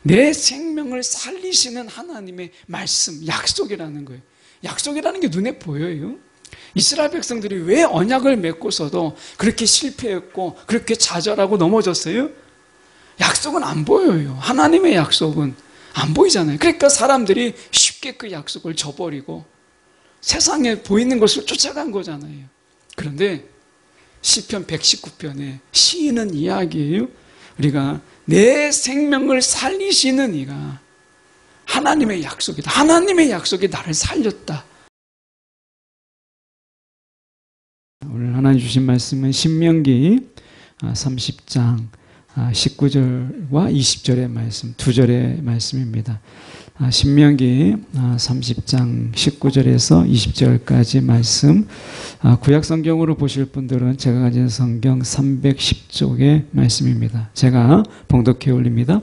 내 생명을 살리시는 하나님의 말씀, 약속이라는 거예요. 약속이라는 게 눈에 보여요. 이스라엘 백성들이 왜 언약을 맺고서도 그렇게 실패했고 그렇게 좌절하고 넘어졌어요? 약속은 안 보여요. 하나님의 약속은 안 보이잖아요. 그러니까 사람들이 쉽게 그 약속을 저버리고 세상에 보이는 것을 쫓아간 거잖아요. 그런데 시편 119편에 시인은 이야기예요. 우리가 내 생명을 살리시는 이가 하나님의 약속이다. 하나님의 약속이 나를 살렸다. 오늘 하나님 주신 말씀은 신명기 30장 19절과 20절의 말씀, 두 절의 말씀입니다. 신명기 30장 19절에서 20절까지 말씀, 구약 성경으로 보실 분들은 제가 가진 성경 310쪽의 말씀입니다. 제가 봉독해 올립니다.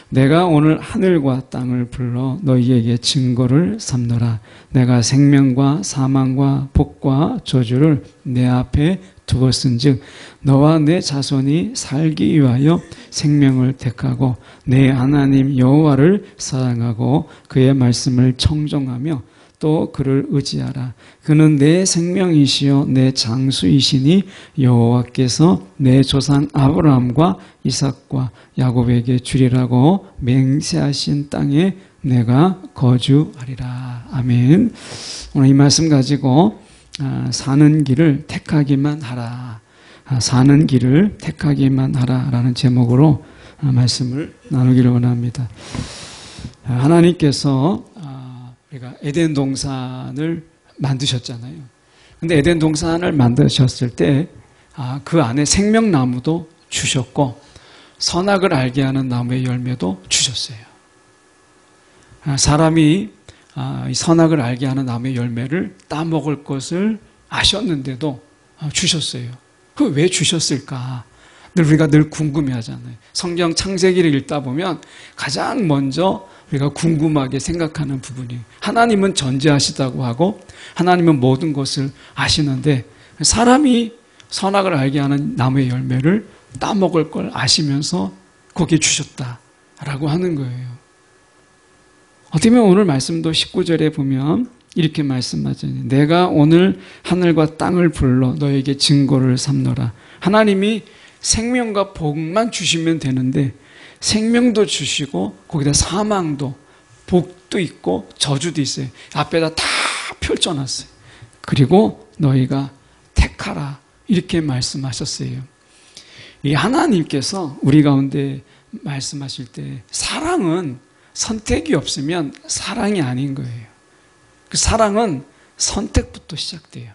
내가 오늘 하늘과 땅을 불러 너희에게 증거를 삼노라. 내가 생명과 사망과 복과 저주를 내 앞에 두었은즉 너와 내 자손이 살기 위하여 생명을 택하고 내 하나님 여호와를 사랑하고 그의 말씀을 청종하며 또 그를 의지하라. 그는 내 생명이시요 내 장수이시니 여호와께서 내 조상 아브라함과 이삭과 야곱에게 주리라고 맹세하신 땅에 내가 거주하리라. 아멘. 오늘 이 말씀 가지고 사는 길을 택하기만 하라. 사는 길을 택하기만 하라라는 제목으로 말씀을 나누기를 원합니다. 하나님께서 우리가 에덴 동산을 만드셨잖아요. 근데 에덴 동산을 만드셨을 때 그 안에 생명나무도 주셨고 선악을 알게 하는 나무의 열매도 주셨어요. 사람이 이 선악을 알게 하는 나무의 열매를 따먹을 것을 아셨는데도 주셨어요. 그 왜 주셨을까? 우리가 늘 궁금해하잖아요. 성경 창세기를 읽다 보면 가장 먼저 우리가 궁금하게 생각하는 부분이 하나님은 전지하시다고 하고 하나님은 모든 것을 아시는데 사람이 선악을 알게 하는 나무의 열매를 따먹을 걸 아시면서 거기에 주셨다라고 하는 거예요. 어떻게 보면 오늘 말씀도 19절에 보면 이렇게 말씀하잖아요. 내가 오늘 하늘과 땅을 불러 너에게 증거를 삼노라. 하나님이 생명과 복만 주시면 되는데 생명도 주시고 거기다 사망도 복도 있고 저주도 있어요. 앞에다 다 펼쳐놨어요. 그리고 너희가 택하라 이렇게 말씀하셨어요. 이 하나님께서 우리 가운데 말씀하실 때 사랑은 선택이 없으면 사랑이 아닌 거예요. 그 사랑은 선택부터 시작돼요.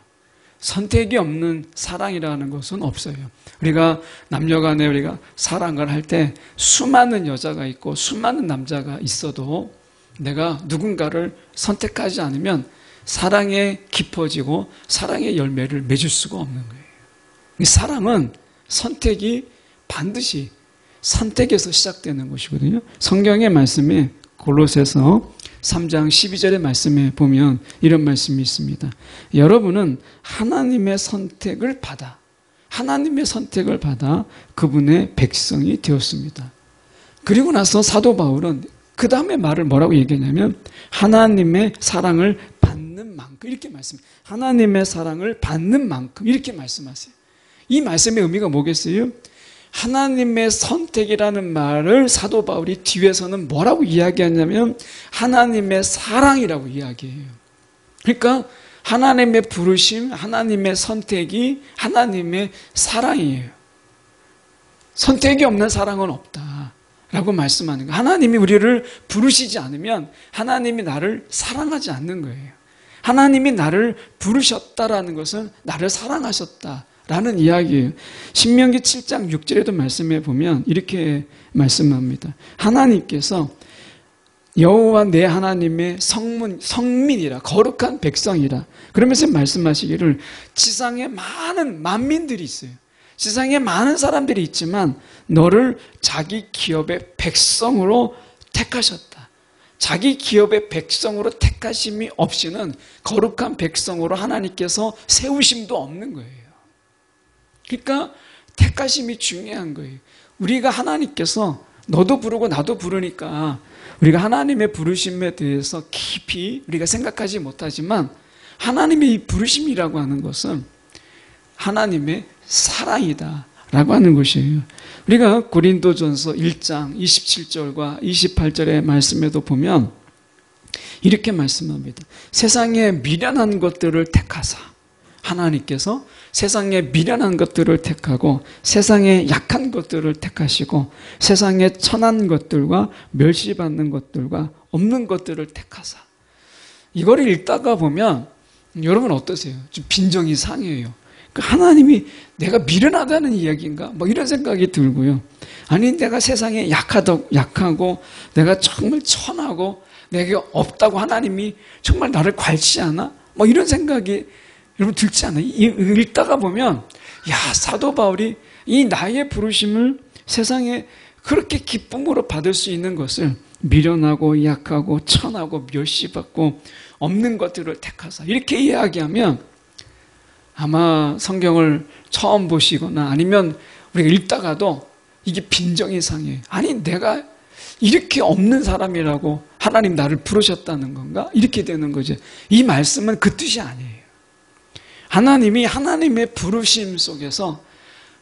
선택이 없는 사랑이라는 것은 없어요. 우리가 남녀간에 우리가 사랑을 할 때 수많은 여자가 있고 수많은 남자가 있어도 내가 누군가를 선택하지 않으면 사랑에 깊어지고 사랑의 열매를 맺을 수가 없는 거예요. 이 사랑은 선택이 반드시 선택에서 시작되는 것이거든요. 성경의 말씀에 골로새서 3장 12절의 말씀에 보면 이런 말씀이 있습니다. 여러분은 하나님의 선택을 받아 그분의 백성이 되었습니다. 그리고 나서 사도 바울은 그 다음에 말을 뭐라고 얘기하냐면 하나님의 사랑을 받는 만큼 이렇게 말씀해요. 하나님의 사랑을 받는 만큼 이렇게 말씀하세요. 이 말씀의 의미가 뭐겠어요? 하나님의 선택이라는 말을 사도 바울이 뒤에서는 뭐라고 이야기하냐면 하나님의 사랑이라고 이야기해요. 그러니까 하나님의 부르심, 하나님의 선택이 하나님의 사랑이에요. 선택이 없는 사랑은 없다라고 말씀하는 거예요. 하나님이 우리를 부르시지 않으면 하나님이 나를 사랑하지 않는 거예요. 하나님이 나를 부르셨다라는 것은 나를 사랑하셨다라는 이야기예요. 신명기 7장 6절에도 말씀해 보면 이렇게 말씀합니다. 하나님께서 여호와 내 하나님의 성민이라 거룩한 백성이라 그러면서 말씀하시기를 지상에 많은 만민들이 있어요. 지상에 많은 사람들이 있지만 너를 자기 기업의 백성으로 택하셨다. 자기 기업의 백성으로 택하심이 없이는 거룩한 백성으로 하나님께서 세우심도 없는 거예요. 그러니까 택하심이 중요한 거예요. 우리가 하나님께서 너도 부르고 나도 부르니까 우리가 하나님의 부르심에 대해서 깊이 우리가 생각하지 못하지만 하나님의 이 부르심이라고 하는 것은 하나님의 사랑이다라고 하는 것이에요. 우리가 고린도전서 1장 27절과 28절의 말씀에도 보면 이렇게 말씀합니다. 세상에 미련한 것들을 택하사, 하나님께서 세상에 미련한 것들을 택하고 세상에 약한 것들을 택하시고 세상에 천한 것들과 멸시받는 것들과 없는 것들을 택하사. 이거를 읽다가 보면 여러분 어떠세요? 좀 빈정이 상해요. 하나님이 내가 미련하다는 이야기인가? 뭐 이런 생각이 들고요. 아니 내가 세상에 약하고 내가 정말 천하고 내게 없다고 하나님이 정말 나를 괄시하나? 뭐 이런 생각이 여러분 들지 않아요? 읽다가 보면 야, 사도 바울이 이 나의 부르심을 세상에 그렇게 기쁨으로 받을 수 있는 것을 미련하고 약하고 천하고 멸시받고 없는 것들을 택하사 이렇게 이야기하면 아마 성경을 처음 보시거나 아니면 우리가 읽다가도 이게 빈정이 상해요. 아니 내가 이렇게 없는 사람이라고 하나님 나를 부르셨다는 건가? 이렇게 되는 거죠. 이 말씀은 그 뜻이 아니에요. 하나님이 하나님의 부르심 속에서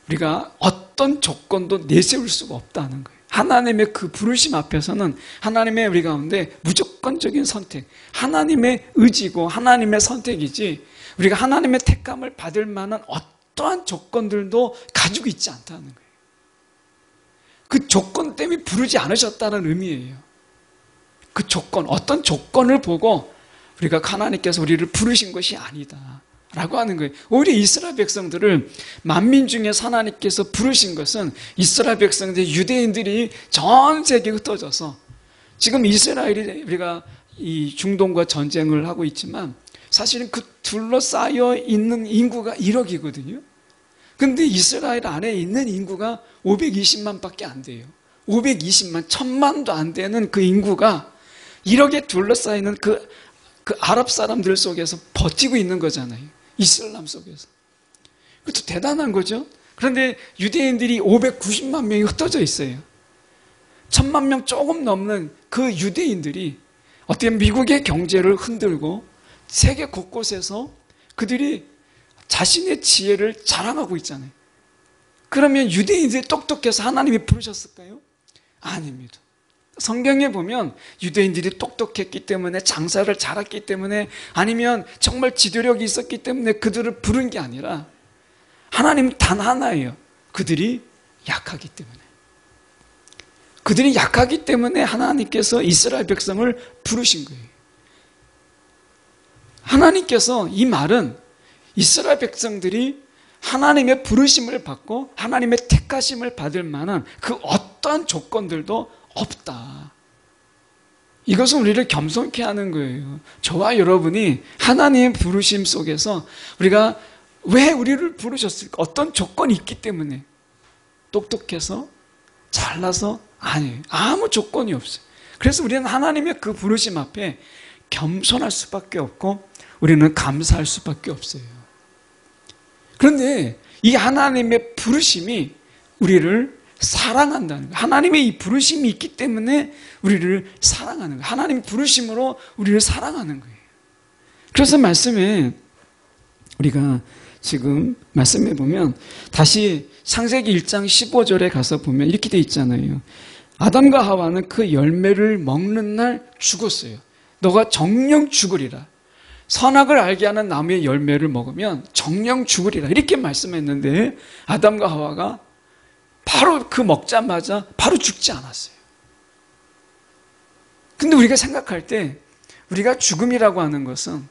우리가 어떤 조건도 내세울 수가 없다는 거예요. 하나님의 그 부르심 앞에서는 하나님의 우리 가운데 무조건적인 선택, 하나님의 의지고 하나님의 선택이지 우리가 하나님의 택감을 받을 만한 어떠한 조건들도 가지고 있지 않다는 거예요. 그 조건 때문에 부르지 않으셨다는 의미예요. 그 조건, 어떤 조건을 보고 우리가 하나님께서 우리를 부르신 것이 아니다 라고 하는 거예요. 오히려 이스라엘 백성들을 만민 중에서 하나님께서 부르신 것은 이스라엘 백성들, 유대인들이 전 세계에 흩어져서 지금 이스라엘이 우리가 이 중동과 전쟁을 하고 있지만 사실은 그 둘러싸여 있는 인구가 1억이거든요. 근데 이스라엘 안에 있는 인구가 520만 밖에 안 돼요. 520만, 1000만도 안 되는 그 인구가 1억에 둘러싸이는 그 아랍 사람들 속에서 버티고 있는 거잖아요. 이슬람 속에서. 그것도 대단한 거죠. 그런데 유대인들이 590만 명이 흩어져 있어요. 1000만 명 조금 넘는 그 유대인들이 어떻게 미국의 경제를 흔들고 세계 곳곳에서 그들이 자신의 지혜를 자랑하고 있잖아요. 그러면 유대인들이 똑똑해서 하나님이 부르셨을까요? 아닙니다. 성경에 보면 유대인들이 똑똑했기 때문에 장사를 잘했기 때문에 아니면 정말 지도력이 있었기 때문에 그들을 부른 게 아니라 하나님은 단 하나예요. 그들이 약하기 때문에. 그들이 약하기 때문에 하나님께서 이스라엘 백성을 부르신 거예요. 하나님께서 이 말은 이스라엘 백성들이 하나님의 부르심을 받고 하나님의 택하심을 받을 만한 그 어떠한 조건들도 없다. 이것은 우리를 겸손케 하는 거예요. 저와 여러분이 하나님의 부르심 속에서 우리가 왜 우리를 부르셨을까? 어떤 조건이 있기 때문에 똑똑해서 잘나서 아니에요. 아무 조건이 없어요. 그래서 우리는 하나님의 그 부르심 앞에 겸손할 수밖에 없고 우리는 감사할 수밖에 없어요. 그런데 이 하나님의 부르심이 우리를 사랑한다는 거예요. 하나님의 이 부르심이 있기 때문에 우리를 사랑하는 거예요. 하나님 부르심으로 우리를 사랑하는 거예요. 그래서 말씀에 우리가 지금 말씀해 보면 다시 창세기 1장 15절에 가서 보면 이렇게 돼 있잖아요. 아담과 하와는 그 열매를 먹는 날 죽었어요. 너가 정령 죽으리라. 선악을 알게 하는 나무의 열매를 먹으면 정령 죽으리라. 이렇게 말씀했는데 아담과 하와가 바로 그 먹자마자 바로 죽지 않았어요. 근데 우리가 생각할 때 우리가 죽음이라고 하는 것은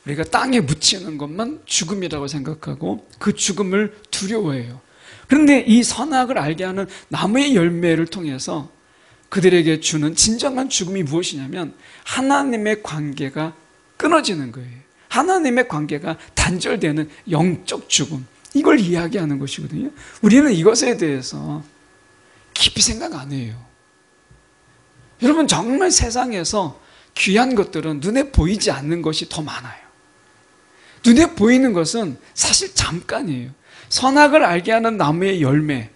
우리가 땅에 묻히는 것만 죽음이라고 생각하고 그 죽음을 두려워해요. 그런데 이 선악을 알게 하는 나무의 열매를 통해서 그들에게 주는 진정한 죽음이 무엇이냐면 하나님의 관계가 끊어지는 거예요. 하나님의 관계가 단절되는 영적 죽음. 이걸 이야기하는 것이거든요. 우리는 이것에 대해서 깊이 생각 안 해요. 여러분 정말 세상에서 귀한 것들은 눈에 보이지 않는 것이 더 많아요. 눈에 보이는 것은 사실 잠깐이에요. 선악을 알게 하는 나무의 열매,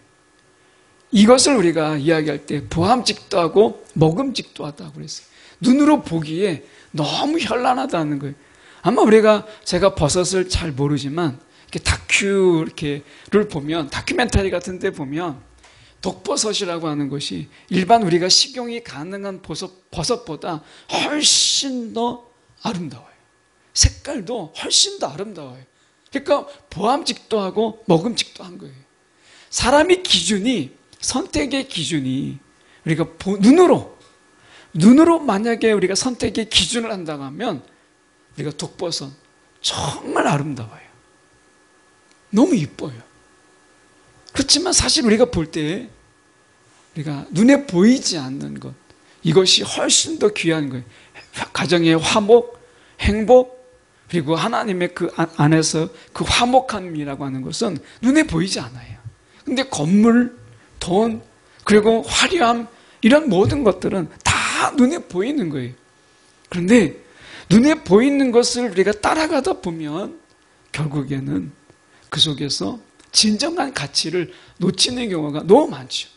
이것을 우리가 이야기할 때 보암직도 하고 먹음직도 하다고 그랬어요. 눈으로 보기에 너무 현란하다는 거예요. 아마 제가 버섯을 잘 모르지만 이렇게 를 보면, 다큐멘터리 같은 데 보면 독버섯이라고 하는 것이 일반 우리가 식용이 가능한 버섯보다 훨씬 더 아름다워요. 색깔도 훨씬 더 아름다워요. 그러니까 보암직도 하고 먹음직도 한 거예요. 사람의 기준이, 선택의 기준이 우리가 눈으로 만약에 우리가 선택의 기준을 한다고 하면 우리가 독버섯 정말 아름다워요. 너무 이뻐요. 그렇지만 사실 우리가 볼 때 우리가 눈에 보이지 않는 것, 이것이 훨씬 더 귀한 거예요. 가정의 화목, 행복, 그리고 하나님의 그 안에서 그 화목함이라고 하는 것은 눈에 보이지 않아요. 근데 건물, 돈, 그리고 화려함, 이런 모든 것들은 다 눈에 보이는 거예요. 그런데 눈에 보이는 것을 우리가 따라가다 보면 결국에는 그 속에서 진정한 가치를 놓치는 경우가 너무 많죠.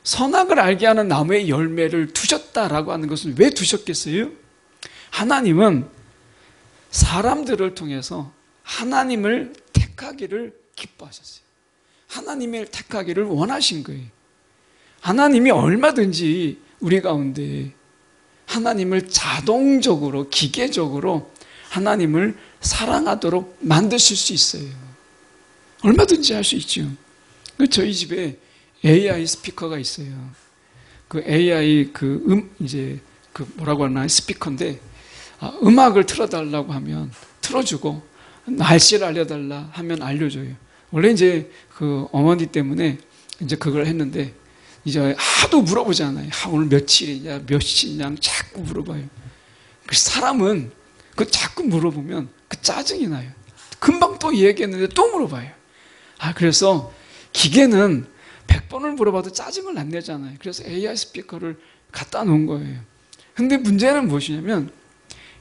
선악을 알게 하는 나무의 열매를 두셨다라고 하는 것은 왜 두셨겠어요? 하나님은 사람들을 통해서 하나님을 택하기를 기뻐하셨어요. 하나님을 택하기를 원하신 거예요. 하나님이 얼마든지 우리 가운데 하나님을 자동적으로, 기계적으로 하나님을 사랑하도록 만드실 수 있어요. 얼마든지 할 수 있죠. 저희 집에 AI 스피커가 있어요. 그 AI 뭐라고 하나 스피커인데, 음악을 틀어달라고 하면 틀어주고, 날씨를 알려달라 하면 알려줘요. 원래 이제 그 어머니 때문에 이제 그걸 했는데, 이제 하도 물어보잖아요. 오늘 며칠이냐, 몇 시냐, 자꾸 물어봐요. 사람은 그 자꾸 물어보면 그 짜증이 나요. 금방 또 얘기했는데 또 물어봐요. 그래서 기계는 100번을 물어봐도 짜증을 안 내잖아요. 그래서 AI 스피커를 갖다 놓은 거예요. 근데 문제는 무엇이냐면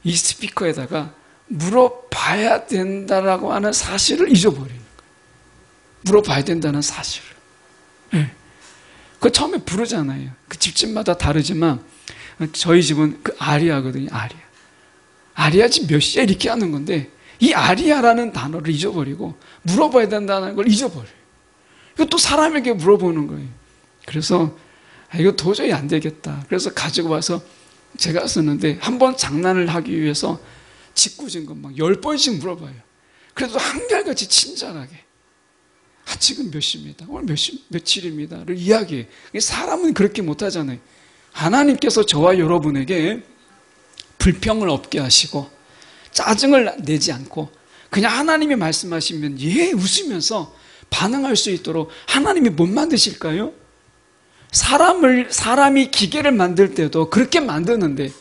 이 스피커에다가 물어봐야 된다라고 하는 사실을 잊어버리는 거예요. 물어봐야 된다는 사실을. 네. 그 처음에 부르잖아요. 그 집집마다 다르지만 저희 집은 그 아리아거든요. 아리아 집 몇 시에 이렇게 하는 건데 이 아리아라는 단어를 잊어버리고 물어봐야 된다는 걸 잊어버려요. 이거 또 사람에게 물어보는 거예요. 그래서 이거 도저히 안 되겠다. 그래서 가지고 와서 제가 쓰는데 한 번 장난을 하기 위해서 짓궂은 막 10번씩 물어봐요. 그래도 한결같이 친절하게 지금 몇 시입니다. 오늘 며칠입니다를 이야기해. 사람은 그렇게 못하잖아요. 하나님께서 저와 여러분에게 불평을 없게 하시고 짜증을 내지 않고 그냥 하나님이 말씀하시면 웃으면서 반응할 수 있도록 하나님이 못 만드실까요? 사람이 기계를 만들 때도 그렇게 만드는데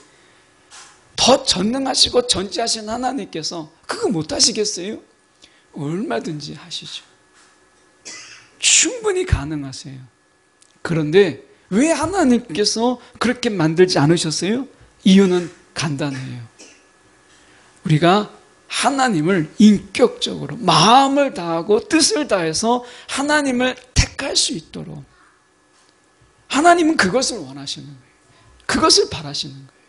더 전능하시고 전지하신 하나님께서 그거 못 하시겠어요? 얼마든지 하시죠. 충분히 가능하세요. 그런데 왜 하나님께서 그렇게 만들지 않으셨어요? 이유는 간단해요. 우리가 하나님을 인격적으로 마음을 다하고 뜻을 다해서 하나님을 택할 수 있도록 하나님은 그것을 원하시는 거예요. 그것을 바라시는 거예요.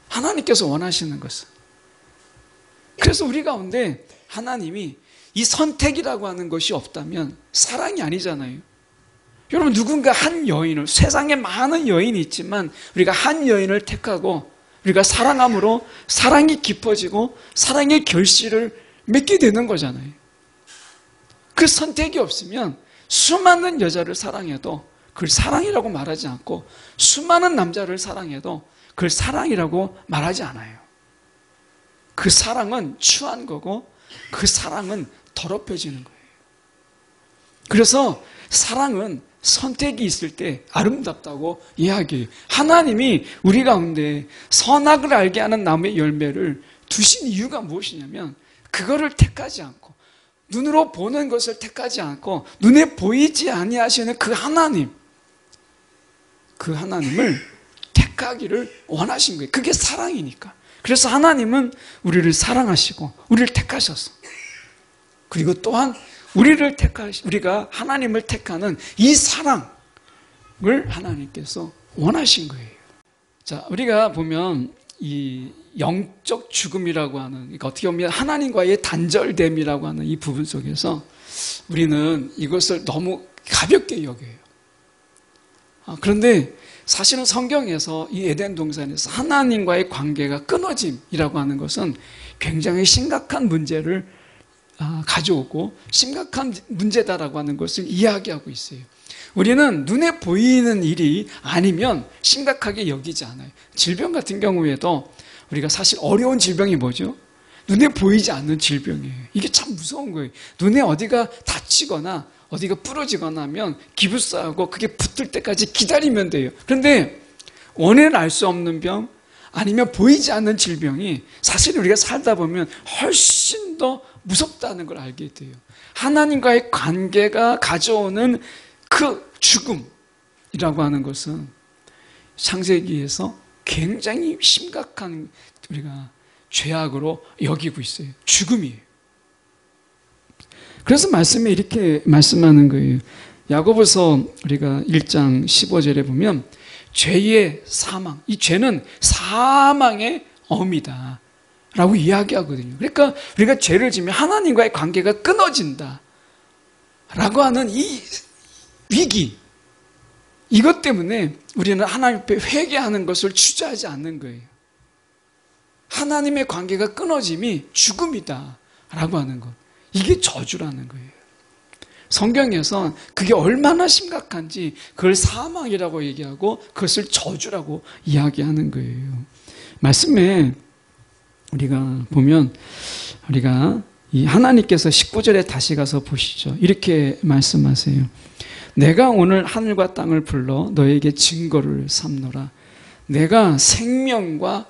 하나님께서 원하시는 것은. 그래서 우리 가운데 하나님이 이 선택이라고 하는 것이 없다면 사랑이 아니잖아요. 여러분 누군가 한 여인을, 세상에 많은 여인이 있지만 우리가 한 여인을 택하고 우리가 사랑함으로 사랑이 깊어지고 사랑의 결실을 맺게 되는 거잖아요. 그 선택이 없으면 수많은 여자를 사랑해도 그걸 사랑이라고 말하지 않고 수많은 남자를 사랑해도 그걸 사랑이라고 말하지 않아요. 그 사랑은 추한 거고 그 사랑은 더럽혀지는 거예요. 그래서 사랑은 선택이 있을 때 아름답다고 이야기해요. 하나님이 우리 가운데 선악을 알게 하는 나무의 열매를 두신 이유가 무엇이냐면 그거를 택하지 않고 눈으로 보는 것을 택하지 않고 눈에 보이지 아니하시는 그 하나님, 그 하나님을 택하기를 원하신 거예요. 그게 사랑이니까. 그래서 하나님은 우리를 사랑하시고 우리를 택하셨어. 그리고 또한 우리가 하나님을 택하는 이 사랑, 하나님께서 원하신 거예요. 자, 우리가 보면 이 영적 죽음이라고 하는, 그러니까 어떻게 보면 하나님과의 단절됨이라고 하는 이 부분 속에서 우리는 이것을 너무 가볍게 여겨요. 그런데 사실은 성경에서 이 에덴 동산에서 하나님과의 관계가 끊어짐이라고 하는 것은 굉장히 심각한 문제를 가져오고 심각한 문제다라고 하는 것을 이야기하고 있어요. 우리는 눈에 보이는 일이 아니면 심각하게 여기지 않아요. 질병 같은 경우에도 우리가 사실 어려운 질병이 뭐죠? 눈에 보이지 않는 질병이에요. 이게 참 무서운 거예요. 눈에 어디가 다치거나 어디가 부러지거나 하면 기부싸고 그게 붙을 때까지 기다리면 돼요. 그런데 원인을 알 수 없는 병 아니면 보이지 않는 질병이 사실 우리가 살다 보면 훨씬 더 무섭다는 걸 알게 돼요. 하나님과의 관계가 가져오는 그 죽음이라고 하는 것은 창세기에서 굉장히 심각한 우리가 죄악으로 여기고 있어요. 죽음이에요. 그래서 말씀에 이렇게 말씀하는 거예요. 야고보서 우리가 1장 15절에 보면 죄의 사망, 이 죄는 사망의 어미다 라고 이야기하거든요. 그러니까 우리가 죄를 지면 하나님과의 관계가 끊어진다 라고 하는 이 위기, 이것 때문에 우리는 하나님 앞에 회개하는 것을 주저하지 않는 거예요. 하나님의 관계가 끊어짐이 죽음이다 라고 하는 것, 이게 저주라는 거예요. 성경에선 그게 얼마나 심각한지 그걸 사망이라고 얘기하고 그것을 저주라고 이야기하는 거예요. 말씀에 우리가 보면 우리가 이 하나님께서 19절에 다시 가서 보시죠. 이렇게 말씀하세요. 내가 오늘 하늘과 땅을 불러 너에게 증거를 삼노라. 내가 생명과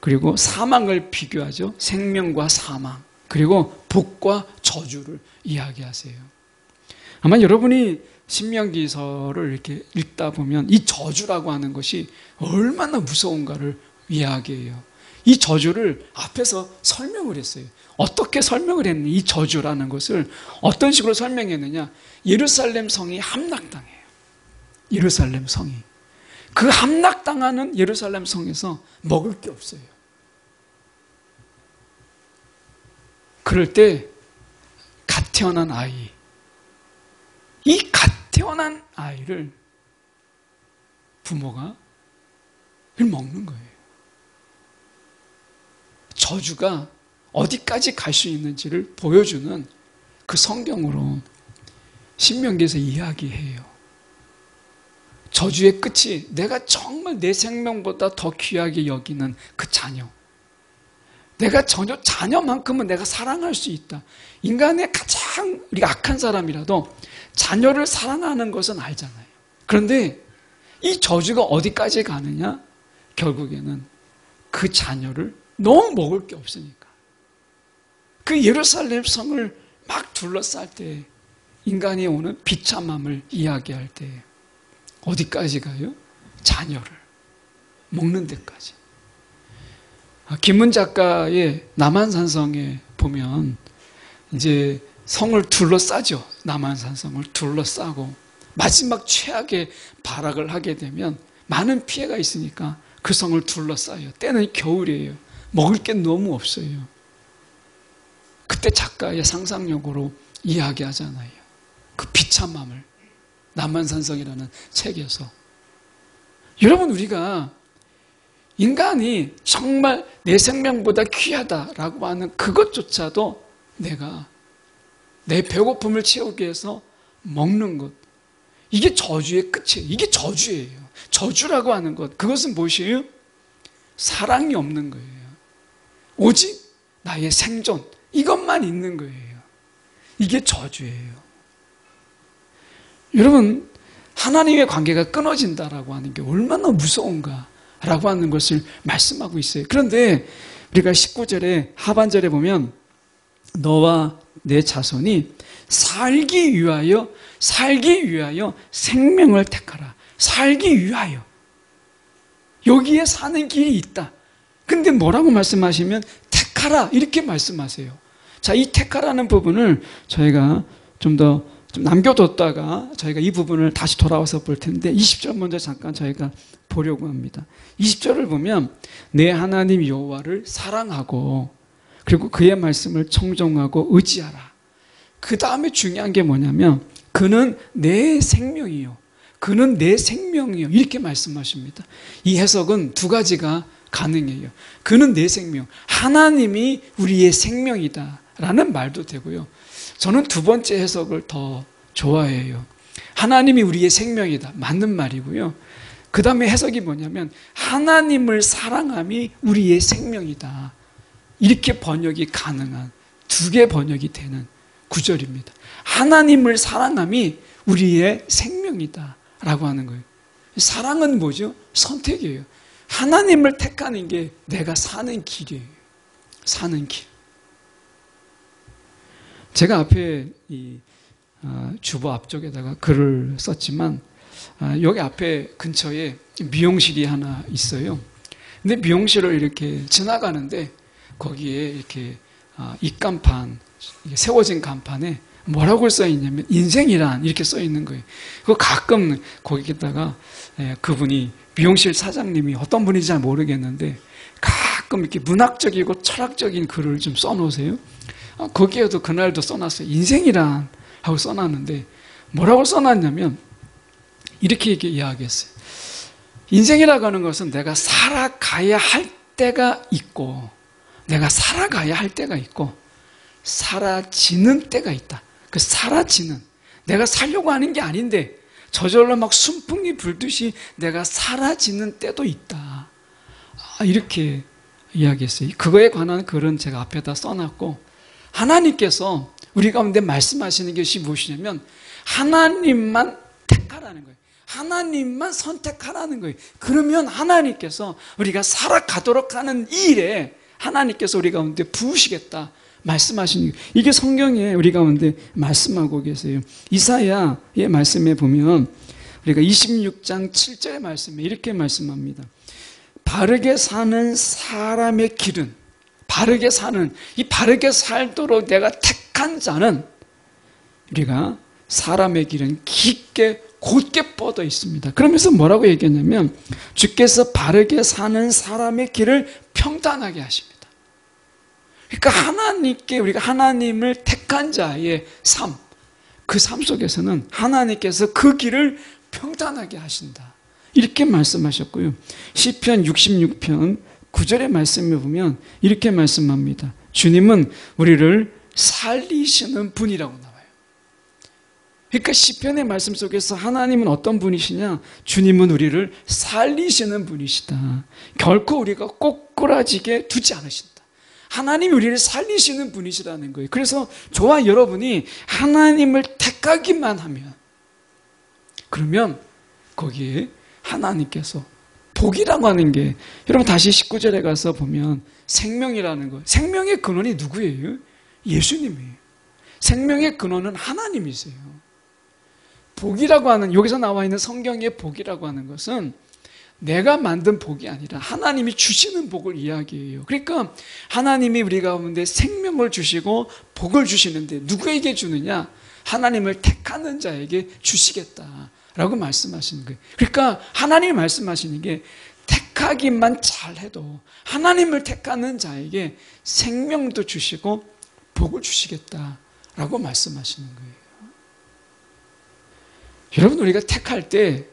그리고 사망을 비교하죠. 생명과 사망 그리고 복과 저주를 이야기하세요. 아마 여러분이 신명기서를 이렇게 읽다 보면 이 저주라고 하는 것이 얼마나 무서운가를 이야기해요. 이 저주를 앞에서 설명을 했어요. 어떻게 설명을 했느냐, 이 저주라는 것을 어떤 식으로 설명했느냐. 예루살렘 성이 함락당해요. 예루살렘 성이. 그 함락당하는 예루살렘 성에서 먹을 게 없어요. 그럴 때 갓 태어난 아이, 이 갓 태어난 아이를 부모가 먹는 거예요. 저주가 어디까지 갈 수 있는지를 보여주는 그 성경으로 신명기에서 이야기해요. 저주의 끝이 내가 정말 내 생명보다 더 귀하게 여기는 그 자녀, 내가 전혀 자녀만큼은 내가 사랑할 수 있다. 인간의 가장 우리가 악한 사람이라도 자녀를 사랑하는 것은 알잖아요. 그런데 이 저주가 어디까지 가느냐? 결국에는 그 자녀를 너무 먹을 게 없으니까 그 예루살렘 성을 막 둘러쌀 때 인간이 오는 비참함을 이야기할 때 어디까지 가요? 자녀를 먹는 데까지. 김문 작가의 남한산성에 보면 이제 성을 둘러싸죠. 남한산성을 둘러싸고 마지막 최악의 발악을 하게 되면 많은 피해가 있으니까 그 성을 둘러싸요. 때는 겨울이에요. 먹을 게 너무 없어요. 그때 작가의 상상력으로 이야기하잖아요. 그 비참함을 남한산성이라는 책에서. 여러분, 우리가 인간이 정말 내 생명보다 귀하다라고 하는 그것조차도 내가 내 배고픔을 채우기 위해서 먹는 것, 이게 저주의 끝이에요. 이게 저주예요. 저주라고 하는 것, 그것은 무엇이에요? 사랑이 없는 거예요. 오직 나의 생존, 이것만 있는 거예요. 이게 저주예요. 여러분, 하나님의 관계가 끊어진다라고 하는 게 얼마나 무서운가라고 하는 것을 말씀하고 있어요. 그런데 우리가 19절에 하반절에 보면 너와 내 자손이 살기 위하여 생명을 택하라. 살기 위하여. 여기에 사는 길이 있다. 근데 뭐라고 말씀하시면 택하라 이렇게 말씀하세요. 자, 이 택하라는 부분을 저희가 좀 더 좀 남겨뒀다가 저희가 이 부분을 다시 돌아와서 볼 텐데 20절 먼저 잠깐 저희가 보려고 합니다. 20절을 보면 내 하나님 여호와를 사랑하고 그리고 그의 말씀을 청종하고 의지하라. 그 다음에 중요한 게 뭐냐면 그는 내 생명이요. 그는 내 생명이요. 이렇게 말씀하십니다. 이 해석은 두 가지가 가능해요. 그는 내 생명. 하나님이 우리의 생명이다 라는 말도 되고요. 저는 두 번째 해석을 더 좋아해요. 하나님이 우리의 생명이다. 맞는 말이고요. 그 다음에 해석이 뭐냐면 하나님을 사랑함이 우리의 생명이다. 이렇게 번역이 가능한 두 개 번역이 되는 구절입니다. 하나님을 사랑함이 우리의 생명이다 라고 하는 거예요. 사랑은 뭐죠? 선택이에요. 하나님을 택하는 게 내가 사는 길이에요. 사는 길. 제가 앞에 이 주보 앞쪽에다가 글을 썼지만 여기 앞에 근처에 미용실이 하나 있어요. 근데 미용실을 이렇게 지나가는데 거기에 이렇게 입간판, 세워진 간판에 뭐라고 써 있냐면 인생이란 이렇게 써 있는 거예요. 그거 가끔 거기다가 그분이 미용실 사장님이 어떤 분인지 잘 모르겠는데 가끔 이렇게 문학적이고 철학적인 글을 좀 써놓으세요. 거기에도 그날도 써놨어요. 인생이란 하고 써놨는데 뭐라고 써놨냐면 이렇게 이야기했어요. 인생이라고 하는 것은 내가 살아가야 할 때가 있고 내가 살아가야 할 때가 있고 사라지는 때가 있다. 그 사라지는 내가 살려고 하는 게 아닌데 저절로 막 순풍이 불듯이 내가 사라지는 때도 있다. 이렇게 이야기했어요. 그거에 관한 글은 제가 앞에다 써놨고 하나님께서 우리 가운데 말씀하시는 것이 무엇이냐면 하나님만 택하라는 거예요. 하나님만 선택하라는 거예요. 그러면 하나님께서 우리가 살아가도록 하는 이 일에 하나님께서 우리 가운데 부으시겠다 말씀하시는 거예요. 이게 성경에 우리 가운데 말씀하고 계세요. 이사야의 말씀에 보면 우리가 26장 7절의 말씀에 이렇게 말씀합니다. 바르게 사는 사람의 길은 바르게 사는 이 바르게 살도록 내가 택한 자는 우리가 사람의 길은 깊게 곧게 뻗어 있습니다. 그러면서 뭐라고 얘기했냐면 주께서 바르게 사는 사람의 길을 평탄하게 하십니다. 그러니까 하나님께 우리가 하나님을 택한 자의 삶, 그 삶 속에서는 하나님께서 그 길을 평탄하게 하신다. 이렇게 말씀하셨고요. 시편 66편 9절의 말씀을 보면 이렇게 말씀합니다. 주님은 우리를 살리시는 분이라고 나와요. 그러니까 시편의 말씀 속에서 하나님은 어떤 분이시냐? 주님은 우리를 살리시는 분이시다. 결코 우리가 꼬꾸라지게 두지 않으신다. 하나님이 우리를 살리시는 분이시라는 거예요. 그래서 저와 여러분이 하나님을 택하기만 하면 그러면 거기에 하나님께서 복이라고 하는 게 여러분 다시 19절에 가서 보면 생명이라는 거 생명의 근원이 누구예요? 예수님이에요. 생명의 근원은 하나님이세요. 복이라고 하는 여기서 나와 있는 성경의 복이라고 하는 것은 내가 만든 복이 아니라 하나님이 주시는 복을 이야기해요. 그러니까 하나님이 우리 가운데 생명을 주시고 복을 주시는데 누구에게 주느냐? 하나님을 택하는 자에게 주시겠다라고 말씀하시는 거예요. 그러니까 하나님이 말씀하시는 게 택하기만 잘해도 하나님을 택하는 자에게 생명도 주시고 복을 주시겠다라고 말씀하시는 거예요. 여러분 우리가 택할 때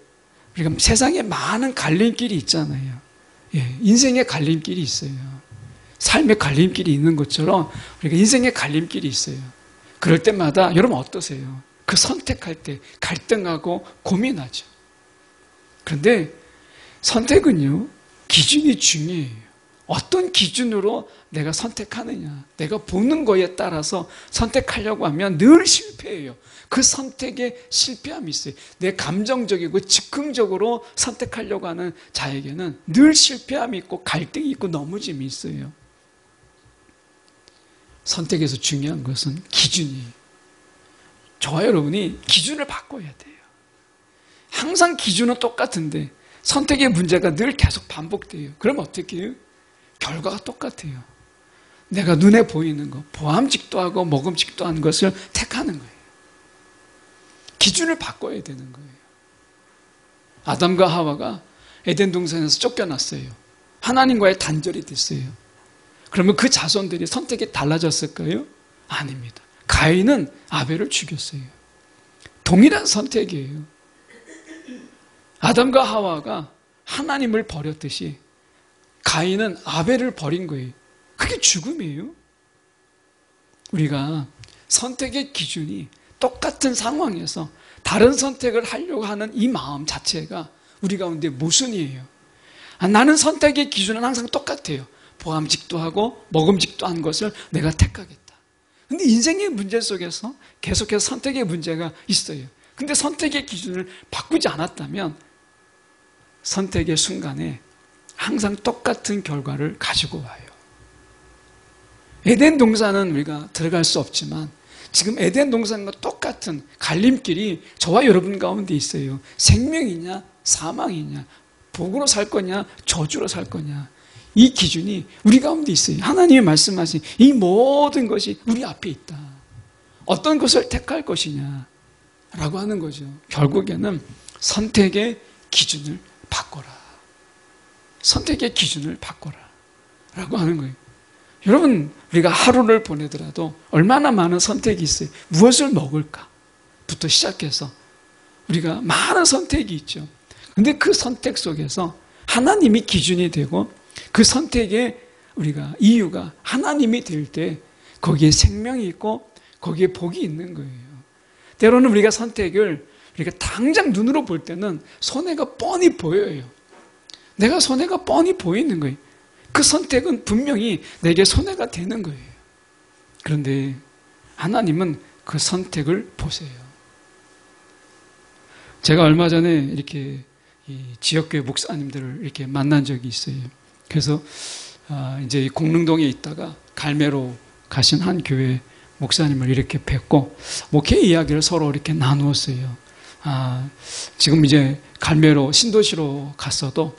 우리가 세상에 많은 갈림길이 있잖아요. 예, 인생의 갈림길이 있어요. 삶의 갈림길이 있는 것처럼 우리가 인생의 갈림길이 있어요. 그럴 때마다 여러분 어떠세요? 그 선택할 때 갈등하고 고민하죠. 그런데 선택은요, 기준이 중요해요. 어떤 기준으로 내가 선택하느냐, 내가 보는 거에 따라서 선택하려고 하면 늘 실패해요. 그 선택에 실패함이 있어요. 내 감정적이고 즉흥적으로 선택하려고 하는 자에게는 늘 실패함이 있고 갈등이 있고 넘어짐이 있어요. 선택에서 중요한 것은 기준이에요. 저와 여러분이 기준을 바꿔야 돼요. 항상 기준은 똑같은데 선택의 문제가 늘 계속 반복돼요. 그럼 어떻게 해요? 결과가 똑같아요. 내가 눈에 보이는 것, 보암직도 하고 먹음직도 한 것을 택하는 거예요. 기준을 바꿔야 되는 거예요. 아담과 하와가 에덴 동산에서 쫓겨났어요. 하나님과의 단절이 됐어요. 그러면 그 자손들이 선택이 달라졌을까요? 아닙니다. 가인은 아벨을 죽였어요. 동일한 선택이에요. 아담과 하와가 하나님을 버렸듯이 가인은 아벨을 버린 거예요. 그게 죽음이에요. 우리가 선택의 기준이 똑같은 상황에서 다른 선택을 하려고 하는 이 마음 자체가 우리 가운데 모순이에요. 나는 선택의 기준은 항상 똑같아요. 보암직도 하고 먹음직도 한 것을 내가 택하겠다. 근데 인생의 문제 속에서 계속해서 선택의 문제가 있어요. 근데 선택의 기준을 바꾸지 않았다면 선택의 순간에 항상 똑같은 결과를 가지고 와요. 에덴 동산은 우리가 들어갈 수 없지만 지금 에덴 동산과 똑같은 갈림길이 저와 여러분 가운데 있어요. 생명이냐 사망이냐, 복으로 살 거냐 저주로 살 거냐, 이 기준이 우리 가운데 있어요. 하나님이 말씀하신 이 모든 것이 우리 앞에 있다. 어떤 것을 택할 것이냐 라고 하는 거죠. 결국에는 선택의 기준을 바꿔라. 선택의 기준을 바꿔라 라고 하는 거예요. 여러분, 우리가 하루를 보내더라도 얼마나 많은 선택이 있어요. 무엇을 먹을까 부터 시작해서 우리가 많은 선택이 있죠. 근데 그 선택 속에서 하나님이 기준이 되고 그 선택의 우리가 이유가 하나님이 될 때 거기에 생명이 있고 거기에 복이 있는 거예요. 때로는 우리가 선택을 우리가 당장 눈으로 볼 때는 손해가 뻔히 보여요. 내가 손해가 뻔히 보이는 거예요. 그 선택은 분명히 내게 손해가 되는 거예요. 그런데 하나님은 그 선택을 보세요. 제가 얼마 전에 이렇게 이 지역교회 목사님들을 이렇게 만난 적이 있어요. 그래서 이제 공릉동에 있다가 갈매로 가신 한 교회 목사님을 이렇게 뵙고 목회 이야기를 서로 이렇게 나누었어요. 지금 이제 갈매로 신도시로 갔어도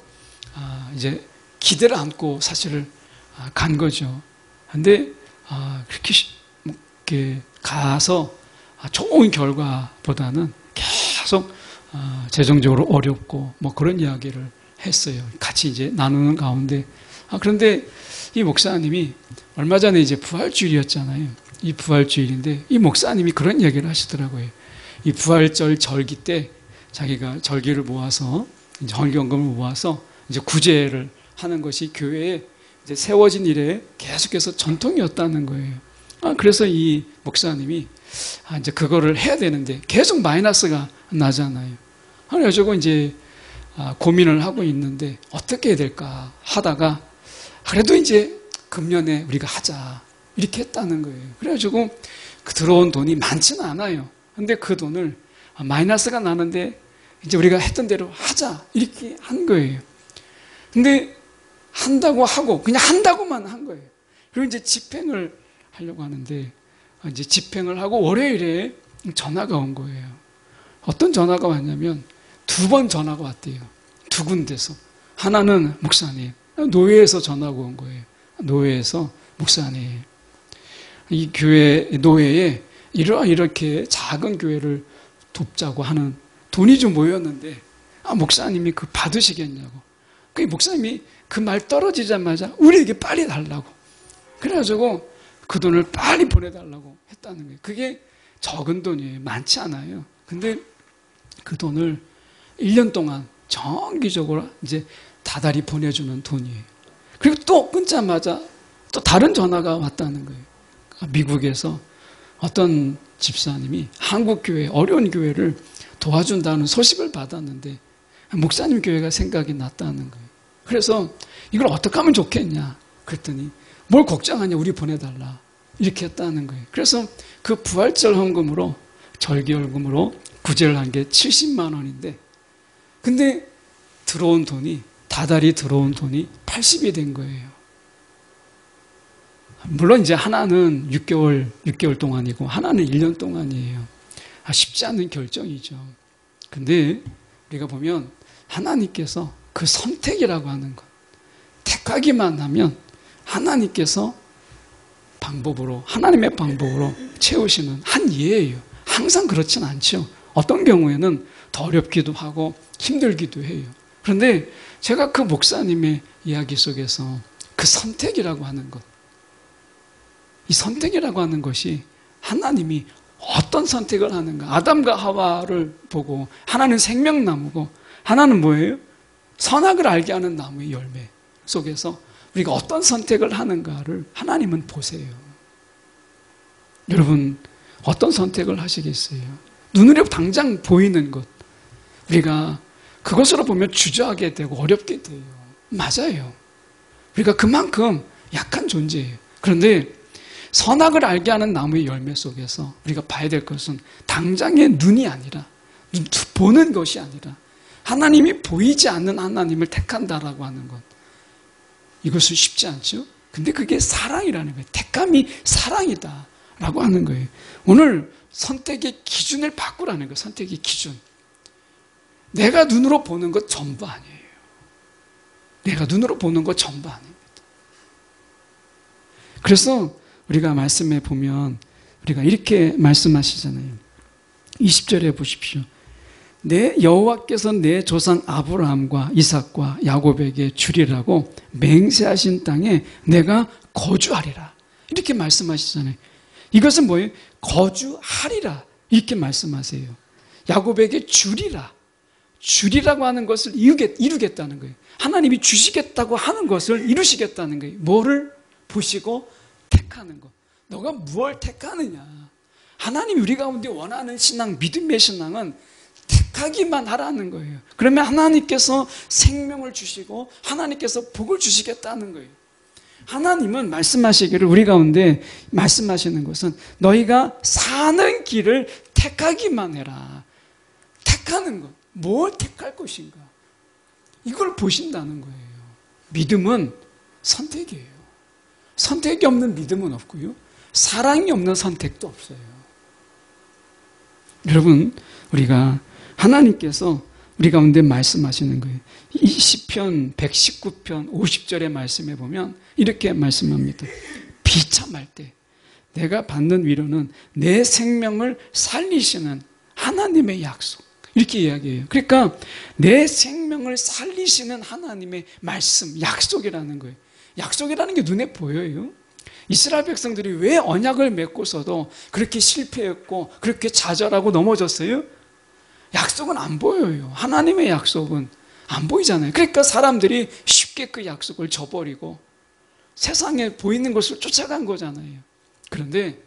이제 기대를 안고 사실을 간 거죠. 근데 그렇게 가서 좋은 결과보다는 계속 재정적으로 어렵고 뭐 그런 이야기를 했어요. 같이 이제 나누는 가운데. 그런데 이 목사님이 얼마 전에 이제 부활주일이었잖아요. 이 부활주일인데 이 목사님이 그런 얘기를 하시더라고요. 이 부활절 절기 때 자기가 절기를 모아서 이제 헌금을 모아서 이제 구제를 하는 것이 교회에 이제 세워진 이래 계속해서 전통이었다는 거예요. 그래서 이 목사님이 이제 그거를 해야 되는데 계속 마이너스가 나잖아요. 그래가지고 이제 고민을 하고 있는데 어떻게 해야 될까 하다가 그래도 이제 금년에 우리가 하자 이렇게 했다는 거예요. 그래가지고 그 들어온 돈이 많지는 않아요. 근데 그 돈을 마이너스가 나는데 이제 우리가 했던 대로 하자 이렇게 한 거예요. 근데 한다고 하고 그냥 한다고만 한 거예요. 그리고 이제 집행을 하려고 하는데 이제 집행을 하고 월요일에 전화가 온 거예요. 어떤 전화가 왔냐면 2번 전화가 왔대요. 2군데서. 하나는 목사님, 노회에서 전화가 온 거예요. 노회에서 목사님, 이 교회 노회에 이렇게 작은 교회를 돕자고 하는 돈이 좀 모였는데 목사님이 그 받으시겠냐고. 그 목사님이 그 말 떨어지자마자 우리에게 빨리 달라고. 그래가지고 그 돈을 빨리 보내달라고 했다는 거예요. 그게 적은 돈이에요. 많지 않아요. 근데 그 돈을 1년 동안 정기적으로 이제 다달이 보내주는 돈이에요. 그리고 또 끊자마자 또 다른 전화가 왔다는 거예요. 미국에서 어떤 집사님이 한국 교회, 어려운 교회를 도와준다는 소식을 받았는데 목사님 교회가 생각이 났다는 거예요. 그래서 이걸 어떻게 하면 좋겠냐 그랬더니 뭘 걱정하냐 우리 보내달라 이렇게 했다는 거예요. 그래서 그 부활절 헌금으로 절기월금으로 구제를 한 게 70만 원인데 근데 들어온 돈이 다달이 들어온 돈이 80이 된 거예요. 물론 이제 하나는 6개월 동안이고 하나는 1년 동안이에요. 쉽지 않은 결정이죠. 근데 우리가 보면 하나님께서 그 선택이라고 하는 것, 택하기만 하면 하나님께서 하나님의 방법으로 채우시는 한 예예요. 항상 그렇진 않죠. 어떤 경우에는 더 어렵기도 하고 힘들기도 해요. 그런데 제가 그 목사님의 이야기 속에서 그 선택이라고 하는 것, 이 선택이라고 하는 것이 하나님이 어떤 선택을 하는가. 아담과 하와를 보고 하나는 생명나무고 하나는 뭐예요? 선악을 알게 하는 나무의 열매 속에서 우리가 어떤 선택을 하는가를 하나님은 보세요. 여러분 어떤 선택을 하시겠어요? 눈으로 당장 보이는 것, 우리가 그것으로 보면 주저하게 되고 어렵게 돼요. 맞아요. 우리가 그만큼 약한 존재예요. 그런데 선악을 알게 하는 나무의 열매 속에서 우리가 봐야 될 것은 당장의 눈이 아니라, 보는 것이 아니라 하나님이 보이지 않는 하나님을 택한다라고 하는 것. 이것은 쉽지 않죠? 근데 그게 사랑이라는 거예요. 택함이 사랑이다라고 하는 거예요. 오늘 선택의 기준을 바꾸라는 거예요. 선택의 기준. 내가 눈으로 보는 것 전부 아니에요. 내가 눈으로 보는 것 전부 아닙니다. 그래서 우리가 말씀에 보면 우리가 이렇게 말씀하시잖아요. 20절에 보십시오. 내 여호와께서 내 조상 아브라함과 이삭과 야곱에게 주리라고 맹세하신 땅에 내가 거주하리라. 이렇게 말씀하시잖아요. 이것은 뭐예요? 거주하리라. 이렇게 말씀하세요. 야곱에게 주리라. 주리라고 하는 것을 이루겠다는 거예요. 하나님이 주시겠다고 하는 것을 이루시겠다는 거예요. 뭐를 보시고 택하는 것. 너가 무엇을 택하느냐. 하나님이 우리 가운데 원하는 신앙, 믿음의 신앙은 택하기만 하라는 거예요. 그러면 하나님께서 생명을 주시고 하나님께서 복을 주시겠다는 거예요. 하나님은 말씀하시기를 우리 가운데 말씀하시는 것은 너희가 사는 길을 택하기만 해라. 택하는 것. 뭘 택할 것인가? 이걸 보신다는 거예요. 믿음은 선택이에요. 선택이 없는 믿음은 없고요. 사랑이 없는 선택도 없어요. 여러분, 우리가 하나님께서 우리 가운데 말씀하시는 거예요. 이 시편 119편 50절의 말씀에 보면 이렇게 말씀합니다. 비참할 때 내가 받는 위로는 내 생명을 살리시는 하나님의 약속. 이렇게 이야기해요. 그러니까 내 생명을 살리시는 하나님의 말씀, 약속이라는 거예요. 약속이라는 게 눈에 보여요. 이스라엘 백성들이 왜 언약을 맺고서도 그렇게 실패했고 그렇게 좌절하고 넘어졌어요? 약속은 안 보여요. 하나님의 약속은 안 보이잖아요. 그러니까 사람들이 쉽게 그 약속을 저버리고 세상에 보이는 것을 쫓아간 거잖아요. 그런데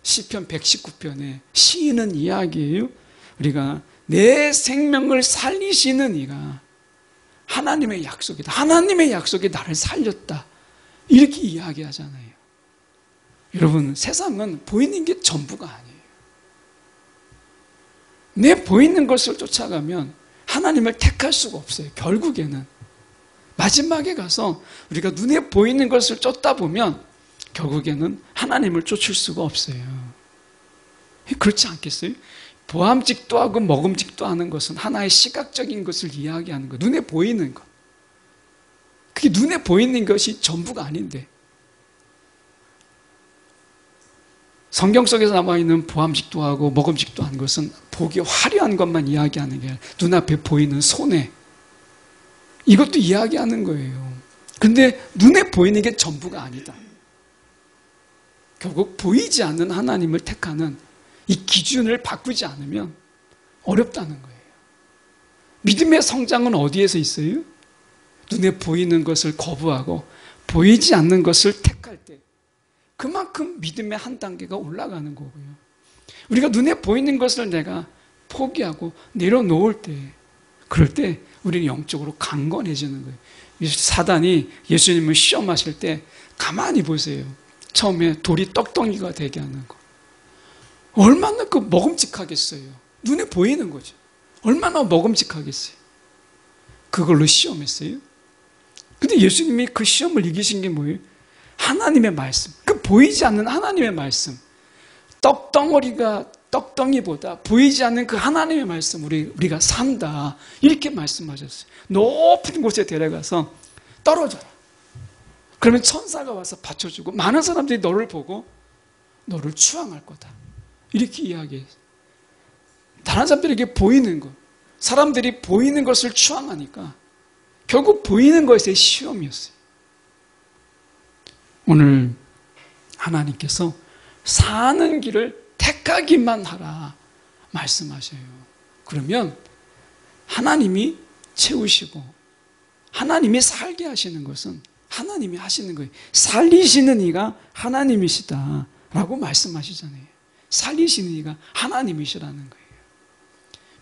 시편 119편에 시인은 이야기예요. 우리가 내 생명을 살리시는 이가 하나님의 약속이다. 하나님의 약속이 나를 살렸다. 이렇게 이야기하잖아요. 여러분, 세상은 보이는 게 전부가 아니에요. 내 보이는 것을 쫓아가면 하나님을 택할 수가 없어요. 결국에는 마지막에 가서 우리가 눈에 보이는 것을 쫓다 보면 결국에는 하나님을 쫓을 수가 없어요. 그렇지 않겠어요? 보암직도 하고 먹음직도 하는 것은 하나의 시각적인 것을 이야기하는 것, 눈에 보이는 것. 그게 눈에 보이는 것이 전부가 아닌데 성경 속에서 남아있는 보암직도 하고 먹음직도 하는 것은 보기 화려한 것만 이야기하는 게 아니라 눈앞에 보이는 손해, 이것도 이야기하는 거예요. 그런데 눈에 보이는 게 전부가 아니다. 결국 보이지 않는 하나님을 택하는 이 기준을 바꾸지 않으면 어렵다는 거예요. 믿음의 성장은 어디에서 있어요? 눈에 보이는 것을 거부하고 보이지 않는 것을 택할 때 그만큼 믿음의 한 단계가 올라가는 거고요. 우리가 눈에 보이는 것을 내가 포기하고 내려놓을 때, 그럴 때 우리는 영적으로 강건해지는 거예요. 사단이 예수님을 시험하실 때 가만히 보세요. 처음에 돌이 떡덩이가 되게 하는 거. 얼마나 그 먹음직하겠어요. 눈에 보이는 거죠. 얼마나 먹음직하겠어요. 그걸로 시험했어요. 근데 예수님이 그 시험을 이기신 게 뭐예요? 하나님의 말씀. 그 보이지 않는 하나님의 말씀. 떡덩어리가 떡덩이보다 보이지 않는 그 하나님의 말씀 우리가 산다. 이렇게 말씀하셨어요. 높은 곳에 데려가서 떨어져라. 그러면 천사가 와서 받쳐주고 많은 사람들이 너를 보고 너를 추앙할 거다. 이렇게 이야기해요. 다른 사람들에게 보이는 것, 사람들이 보이는 것을 추앙하니까 결국 보이는 것의 시험이었어요. 오늘 하나님께서 사는 길을 택하기만 하라 말씀하셔요. 그러면 하나님이 채우시고 하나님이 살게 하시는 것은 하나님이 하시는 거예요. 살리시는 이가 하나님이시다 라고 말씀하시잖아요. 살리시는 이가 하나님이시라는 거예요.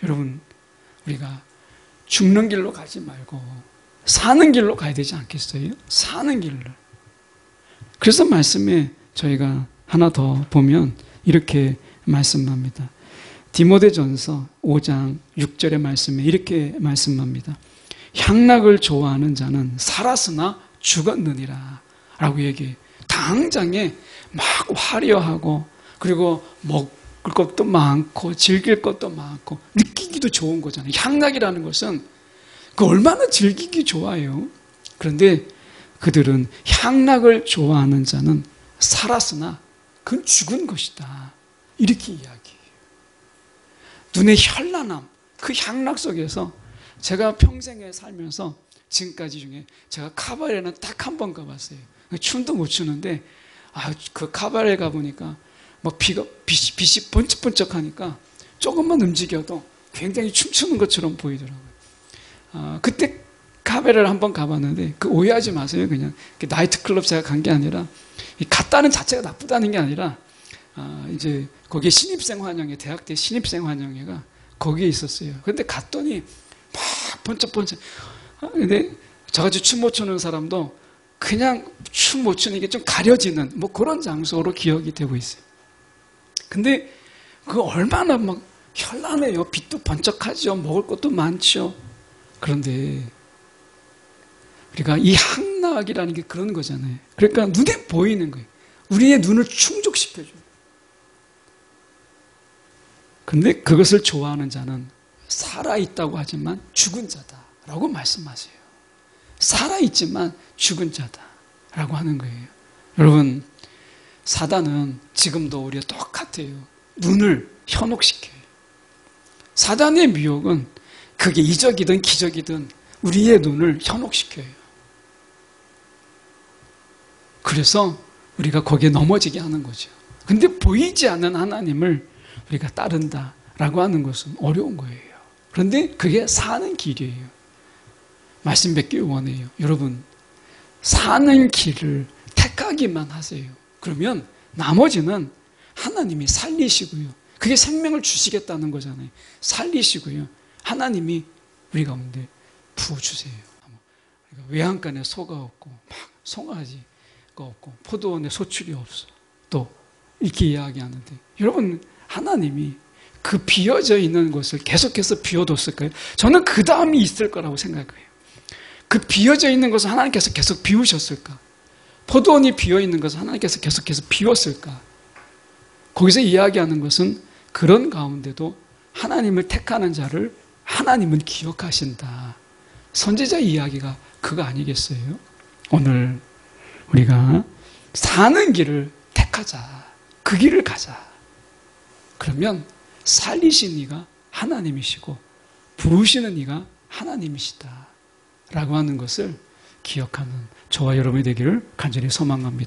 여러분, 우리가 죽는 길로 가지 말고 사는 길로 가야 되지 않겠어요? 사는 길로. 그래서 말씀에 저희가 하나 더 보면 이렇게 말씀합니다. 디모데전서 5장 6절의 말씀에 이렇게 말씀합니다. 향락을 좋아하는 자는 살았으나 죽었느니라 라고 얘기해요. 당장에 막 화려하고 그리고 먹을 것도 많고 즐길 것도 많고 느끼기도 좋은 거잖아요. 향락이라는 것은 그 얼마나 즐기기 좋아요. 그런데 그들은 향락을 좋아하는 자는 살았으나 그건 죽은 것이다. 이렇게 이야기해요. 눈의 현란함, 그 향락 속에서 제가 평생에 살면서 지금까지 중에 제가 카바레는 딱 한 번 가봤어요. 춤도 못 추는데 그 카바레 가보니까 막 빛이 번쩍번쩍하니까 조금만 움직여도 굉장히 춤추는 것처럼 보이더라고요. 그때 카바레를 한 번 가봤는데 그 오해하지 마세요. 그냥 나이트클럽 제가 간 게 아니라 갔다는 자체가 나쁘다는 게 아니라 이제 거기에 신입생 환영회, 대학 때 신입생 환영회가 거기에 있었어요. 근데 갔더니 막 번쩍번쩍. 근데 저같이 춤 못 추는 사람도 그냥 춤 못 추는 게 좀 가려지는 뭐 그런 장소로 기억이 되고 있어요. 근데 그 얼마나 막 현란해요. 빛도 번쩍하죠. 먹을 것도 많죠. 그런데 우리가 이 향락이라는 게 그런 거잖아요. 그러니까 눈에 보이는 거예요. 우리의 눈을 충족시켜줘요. 근데 그것을 좋아하는 자는 살아있다고 하지만 죽은 자다라고 말씀하세요. 살아있지만 죽은 자다라고 하는 거예요. 여러분, 사단은 지금도 우리와 똑같아요. 눈을 현혹시켜요. 사단의 미혹은 그게 이적이든 기적이든 우리의 눈을 현혹시켜요. 그래서 우리가 거기에 넘어지게 하는 거죠. 근데 보이지 않는 하나님을 우리가 따른다라고 하는 것은 어려운 거예요. 그런데 그게 사는 길이에요. 말씀 뵙기 원해요. 여러분, 사는 길을 택하기만 하세요. 그러면 나머지는 하나님이 살리시고요. 그게 생명을 주시겠다는 거잖아요. 살리시고요. 하나님이 우리 가운데 부어주세요. 외양간에 소가 없고 막 송아지가 없고 포도원에 소출이 없어. 또 이렇게 이야기하는데 여러분, 하나님이 그 비어져 있는 곳을 계속해서 비워뒀을까요? 저는 그 다음이 있을 거라고 생각해요. 그 비어져 있는 것을 하나님께서 계속 비우셨을까? 포도원이 비어있는 것을 하나님께서 계속해서 비웠을까? 거기서 이야기하는 것은 그런 가운데도 하나님을 택하는 자를 하나님은 기억하신다. 선지자 이야기가 그거 아니겠어요? 오늘 우리가 사는 길을 택하자. 그 길을 가자. 그러면 살리신 이가 하나님이시고 부으시는 이가 하나님이시다 라고 하는 것을 기억하는 저와 여러분이 되기를 간절히 소망합니다.